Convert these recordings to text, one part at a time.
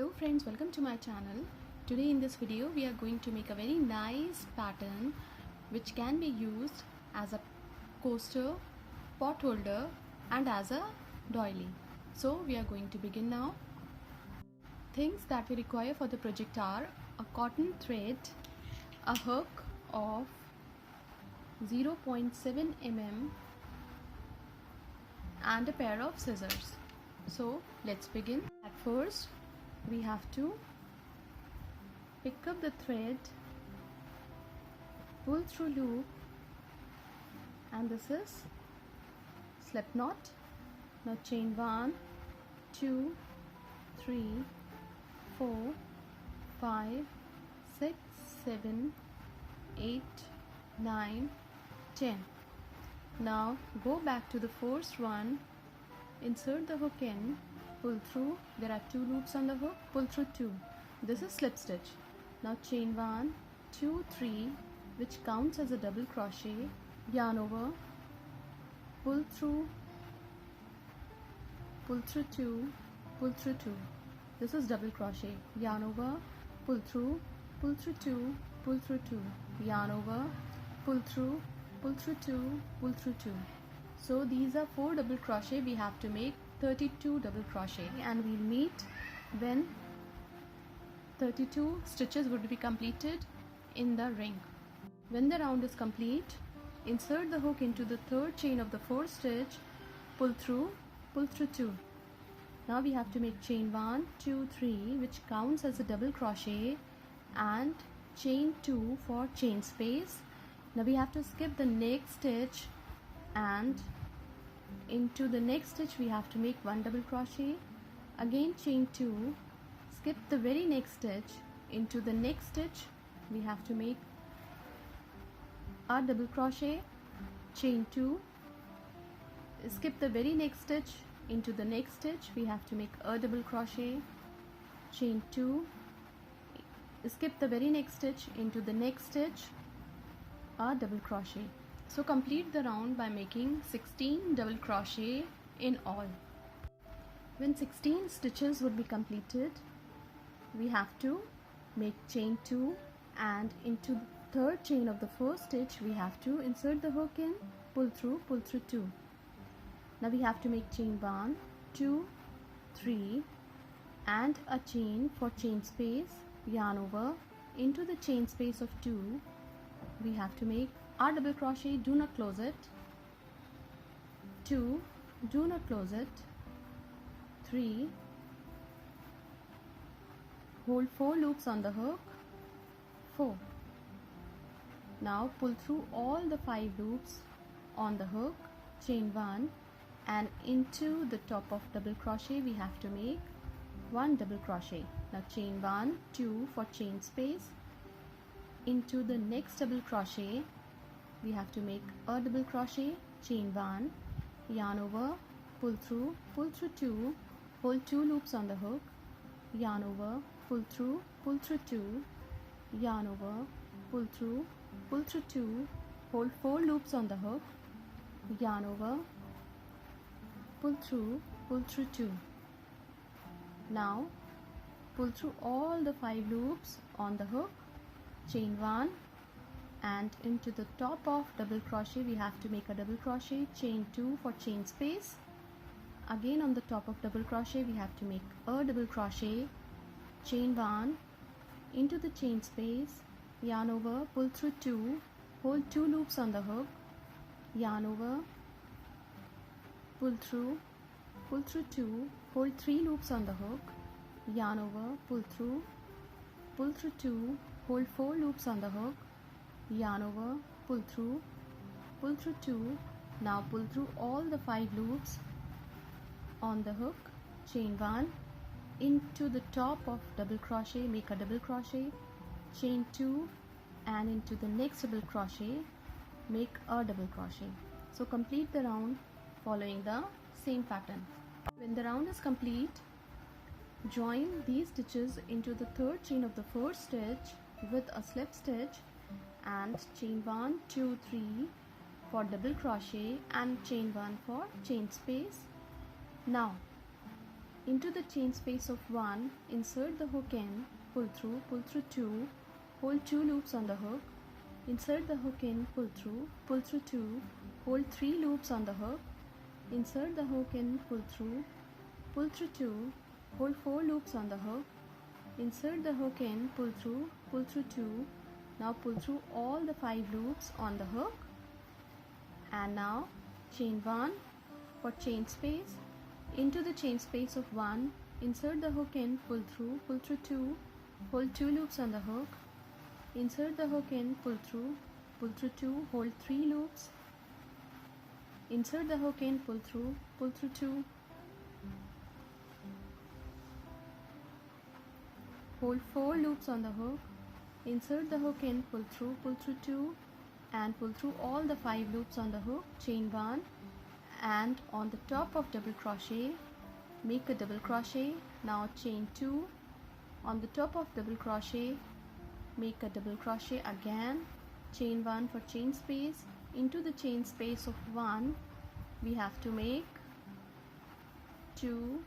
Hello friends, welcome to my channel. Today in this video we are going to make a very nice pattern which can be used as a coaster, pot holder and as a doily. So we are going to begin now. Things that we require for the project are a cotton thread, a hook of 0.7 mm and a pair of scissors. So let's begin. At first we have to pick up the thread, pull through loop, and this is slip knot. Now chain 1, 2, 3, 4, 5, 6, 7, 8, 9, 10. Now go back to the first one, insert the hook in, pull through. There are 2 loops on the hook, pull through 2. This is slip stitch. Now chain 1, 2, 3, which counts as a double crochet, yarn over, pull through 2, pull through 2. This is double crochet, yarn over, pull through 2, pull through 2, yarn over, pull through 2, pull through 2. So these are 4 double crochet. We have to make 32 double crochet, and we'll meet when 32 stitches would be completed in the ring. When the round is complete, insert the hook into the third chain of the fourth stitch, pull through 2. Now we have to make chain 1, 2, 3, which counts as a double crochet, and chain 2 for chain space. Now we have to skip the next stitch, and into the next stitch we have to make 1 double crochet, again chain 2, skip the very next stitch, into the next stitch we have to make a double crochet, chain 2, skip the very next stitch, into the next stitch we have to make a double crochet, chain 2, skip the very next stitch, into the next stitch, a double crochet. So complete the round by making 16 double crochet in all. When 16 stitches would be completed, we have to make chain 2, and into the third chain of the first stitch we have to insert the hook in, pull through 2. Now we have to make chain 1, 2, 3 and a chain for chain space, yarn over, into the chain space of 2 we have to make our double crochet, do not close it, 2, do not close it, 3, hold 4 loops on the hook, 4. Now pull through all the 5 loops on the hook, chain 1, and into the top of double crochet we have to make 1 double crochet. Now chain 1, 2 for chain space, into the next double crochet we have to make a double crochet, chain 1, yarn over, pull through 2, hold 2 loops on the hook, yarn over, pull through 2, yarn over, pull through 2, hold 4 loops on the hook, yarn over, pull through 2. Now pull through all the 5 loops on the hook, chain 1, and into the top of double crochet we have to make a double crochet, chain 2 for chain space, again on the top of double crochet we have to make a double crochet, chain 1, into the chain space, yarn over, pull through 2, hold 2 loops on the hook, yarn over, pull through 2, hold 3 loops on the hook, yarn over, pull through 2, hold 4 loops on the hook, yarn over, pull through 2. Now pull through all the 5 loops on the hook, chain 1, into the top of double crochet make a double crochet, chain 2, and into the next double crochet make a double crochet. So complete the round following the same pattern. When the round is complete, join these stitches into the third chain of the first stitch with a slip stitch, and chain 1, 2, 3 for double crochet and chain 1 for chain space. Now into the chain space of 1, insert the hook in, pull through 2, hold 2 loops on the hook, insert the hook in, pull through 2, hold 3 loops on the hook, insert the hook in, pull through 2, hold 4 loops on the hook, insert the hook in, pull through 2, now pull through all the 5 loops on the hook, and now chain 1 for chain space, into the chain space of 1, insert the hook in, pull through 2, hold 2 loops on the hook, insert the hook in, pull through 2, hold 3 loops, insert the hook in, pull through 2, hold 4 loops on the hook, insert the hook in, pull through 2, and pull through all the 5 loops on the hook, chain 1, and on the top of double crochet make a double crochet. Now chain 2, on the top of double crochet make a double crochet again, chain 1 for chain space, into the chain space of 1 we have to make 2,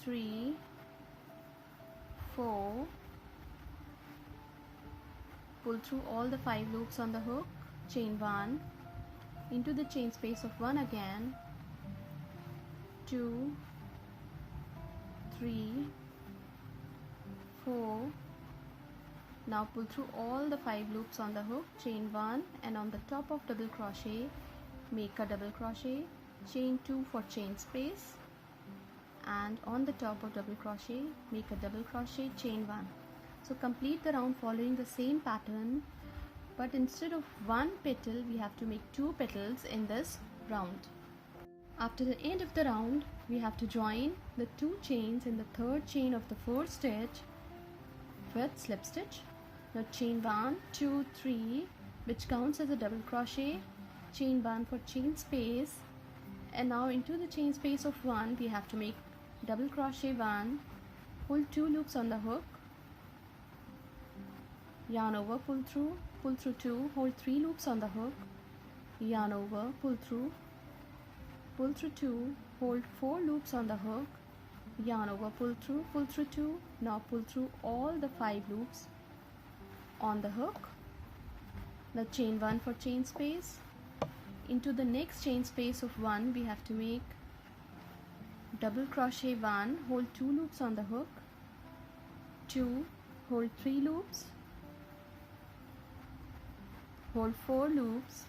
3, 4, pull through all the 5 loops on the hook, chain 1, into the chain space of 1 again, 2, 3, 4, now pull through all the 5 loops on the hook, chain 1, and on the top of double crochet make a double crochet, chain 2 for chain space, and on the top of double crochet make a double crochet, chain 1. So complete the round following the same pattern, but instead of 1 petal we have to make 2 petals in this round. After the end of the round we have to join the 2 chains in the 3rd chain of the 4th stitch with slip stitch. Now chain 1, 2, 3, which counts as a double crochet, chain 1 for chain space, and now into the chain space of 1 we have to make double crochet 1, hold 2 loops on the hook, yarn over, pull through 2, hold 3 loops on the hook, yarn over, pull through 2, hold 4 loops on the hook, yarn over, pull through 2, now pull through all the 5 loops on the hook. Now chain 1 for chain space, into the next chain space of 1 we have to make double crochet 1, hold 2 loops on the hook, 2, hold 3 loops, hold 4 loops,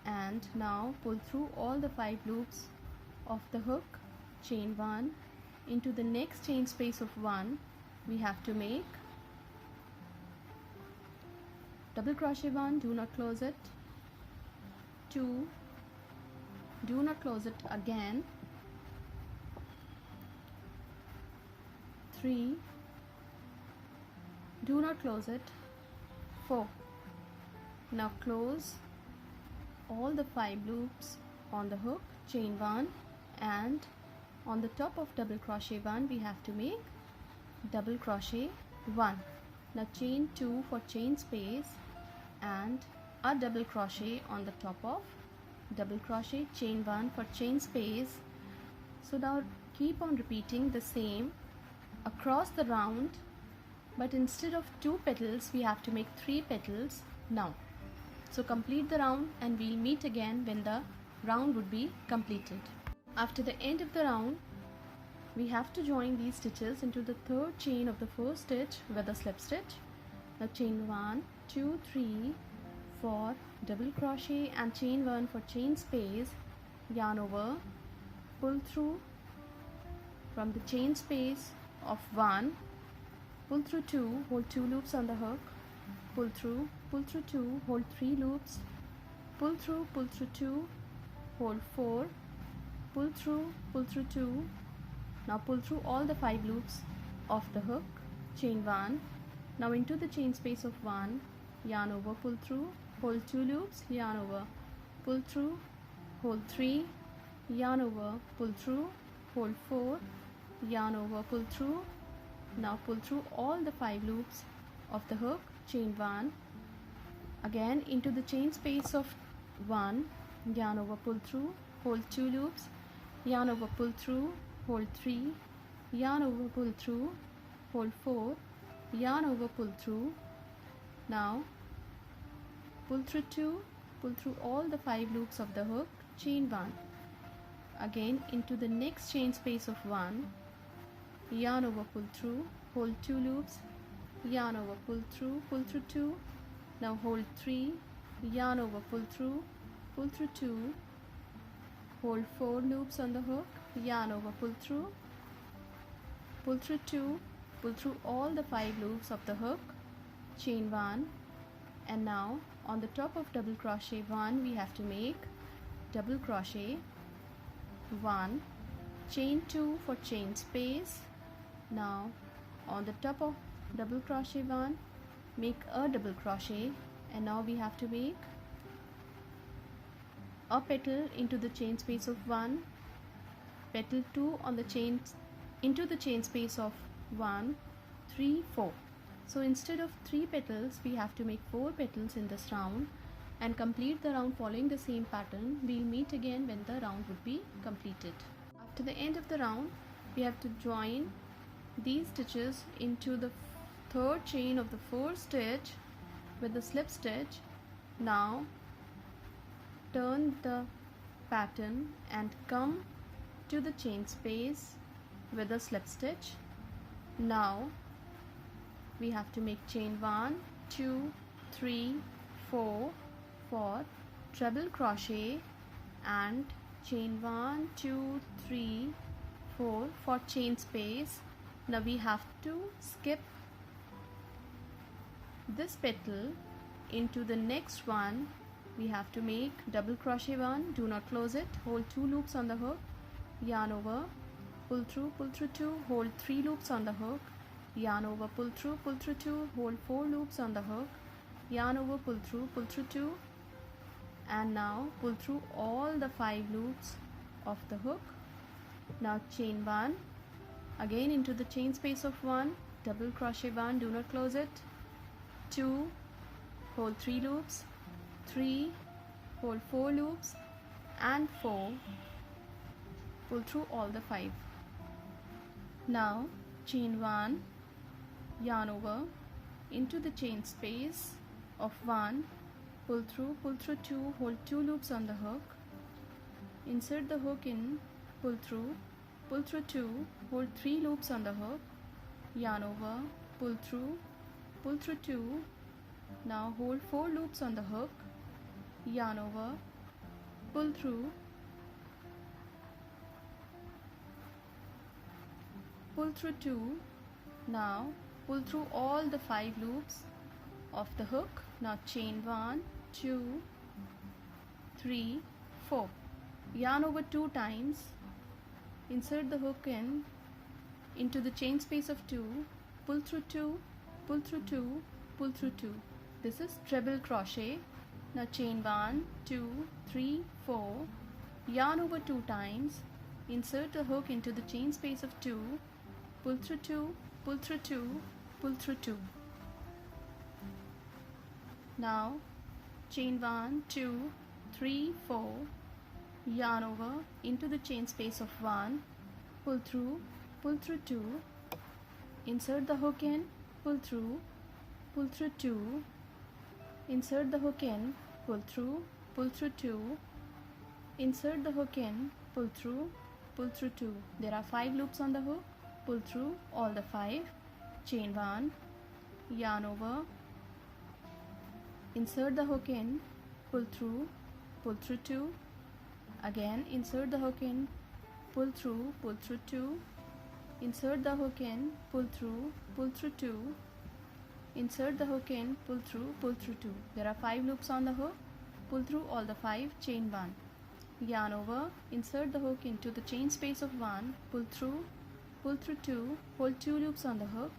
and now pull through all the 5 loops of the hook, chain 1, into the next chain space of 1 we have to make double crochet 1, do not close it, 2, do not close it again, 3, do not close it, 4. Now close all the 5 loops on the hook, chain 1, and on the top of double crochet 1 we have to make double crochet 1. Now chain 2 for chain space and a double crochet on the top of double crochet, chain 1 for chain space. So now keep on repeating the same across the round, but instead of 2 petals we have to make 3 petals now. So complete the round and we'll meet again when the round would be completed. After the end of the round we have to join these stitches into the 3rd chain of the 1st stitch with a slip stitch. Now chain 1, 2, 3, 4, double crochet and chain 1 for chain space, yarn over, pull through from the chain space of 1, pull through 2, hold 2 loops on the hook, pull through 2, hold 3 loops, pull through 2, hold 4, pull through 2, now pull through all the 5 loops of the hook, chain 1, now into the chain space of 1, yarn over, pull through, hold 2 loops, yarn over, pull through, hold 3, yarn over, pull through, hold 4, yarn over, pull through, now pull through all the 5 loops of the hook, chain 1, again into the chain space of 1, yarn over, pull through, hold 2 loops, yarn over, pull through, hold 3, yarn over, pull through, hold 4, yarn over, pull through. Now pull through 2, pull through all the 5 loops of the hook, chain 1. Again into the next chain space of 1, yarn over, pull through, hold 2 loops, yarn over, pull through 2. Now hold 3, yarn over, pull through 2, hold 4 loops on the hook, yarn over, pull through 2, pull through all the 5 loops of the hook, chain 1. And now on the top of double crochet 1 we have to make double crochet 1, chain 2 for chain space. Now on the top of double crochet 1 make a double crochet, and now we have to make a petal into the chain space of 1, petal 2 on the chain into the chain space of 1, 3, 4. So instead of 3 petals we have to make 4 petals in this round and complete the round following the same pattern. We'll meet again when the round would be completed. After the end of the round we have to join these stitches into the third chain of the first stitch with the slip stitch. Now turn the pattern and come to the chain space with a slip stitch. Now we have to make chain 1, 2, 3, 4 for treble crochet and chain 1, 2, 3, 4 for chain space. Now we have to skip this petal into the next one. We have to make double crochet 1, do not close it, hold 2 loops on the hook, yarn over, pull through 2, hold 3 loops on the hook, yarn over, pull through 2, hold 4 loops on the hook, yarn over, pull through 2, and now pull through all the 5 loops of the hook. Now chain 1, again into the chain space of 1, double crochet 1, do not close it, 2, hold 3 loops, 3, hold 4 loops, and 4, pull through all the 5. Now chain 1, yarn over into the chain space of 1, pull through 2, hold 2 loops on the hook, insert the hook in, pull through 2, hold 3 loops on the hook, yarn over, pull through 2, now hold 4 loops on the hook, yarn over, pull through 2, now pull through all the 5 loops of the hook. Now chain 1, 2, 3, 4, yarn over 2 times, insert the hook in into the chain space of 2, pull through 2, pull through 2, pull through 2. This is treble crochet. Now chain 1, 2, 3, 4, yarn over 2 times, insert the hook into the chain space of 2, pull through 2, pull through 2, pull through 2. Now chain 1, 2, 3, 4, yarn over into the chain space of 1, pull through 2, insert the hook in, pull through 2, insert the hook in, pull through 2, insert the hook in, pull through 2. There are 5 loops on the hook, pull through all the 5, chain 1, yarn over, insert the hook in, pull through 2, again insert the hook in, pull through 2, insert the hook in, pull through 2, insert the hook in, pull through 2. There are 5 loops on the hook, pull through all the 5, chain 1, yarn over, insert the hook into the chain space of 1, pull through 2, hold 2 loops on the hook,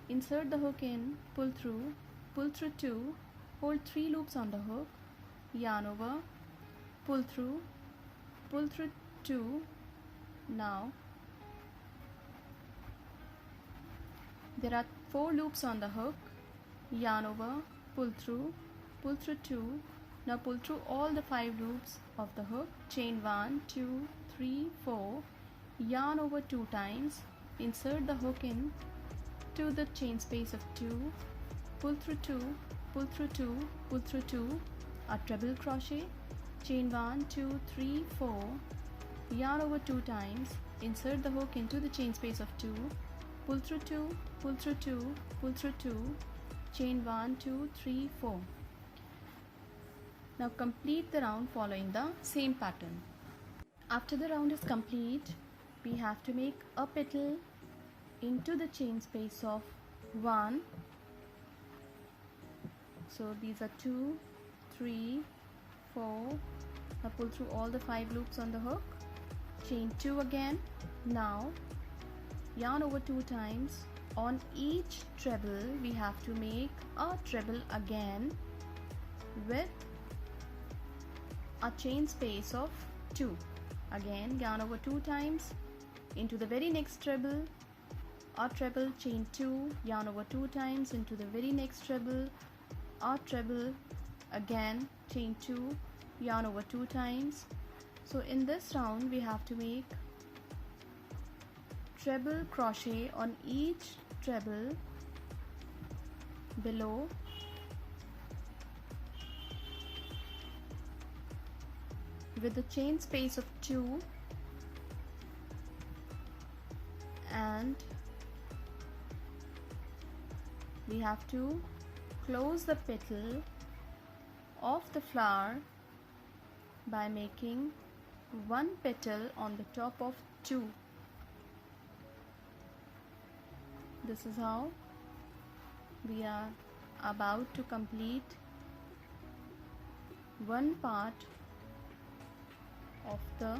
insert the hook in, pull through 2, hold 3 loops on the hook, yarn over, pull through 2. Now there are 4 loops on the hook, yarn over, pull through 2. Now pull through all the 5 loops of the hook, chain 1, 2, 3, 4, yarn over 2 times, insert the hook in to the chain space of 2, pull through 2, pull through 2, pull through 2, a treble crochet, chain 1, 2, 3, 4, yarn over 2 times, insert the hook into the chain space of 2, pull through 2, pull through 2, pull through 2, chain 1, 2, 3, 4. Now complete the round following the same pattern. After the round is complete, we have to make a petal into the chain space of 1. So these are 2, 3, 4. Now pull through all the 5 loops on the hook, chain 2 again. Now yarn over 2 times. On each treble we have to make a treble again with a chain space of 2. Again yarn over 2 times into the very next treble, a treble, chain 2, yarn over 2 times into the very next treble, a treble, again chain 2, yarn over 2 times. So in this round we have to make treble crochet on each treble below, with the chain space of 2, and we have to close the petal of the flower by making one petal on the top of 2. This is how we are about to complete one part of the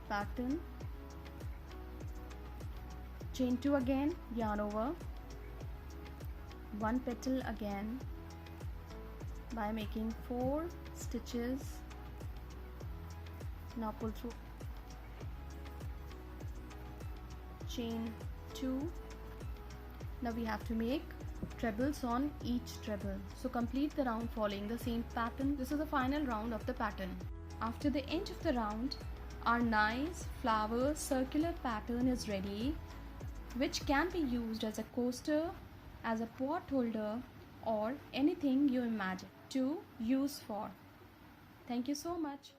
pattern. Chain 2 again, yarn over, one petal again by making 4 stitches. Now pull through, chain 2. Now we have to make trebles on each treble. So complete the round following the same pattern. This is the final round of the pattern. After the end of the round, our nice flower circular pattern is ready, which can be used as a coaster, as a pot holder, or anything you imagine to use for. Thank you so much.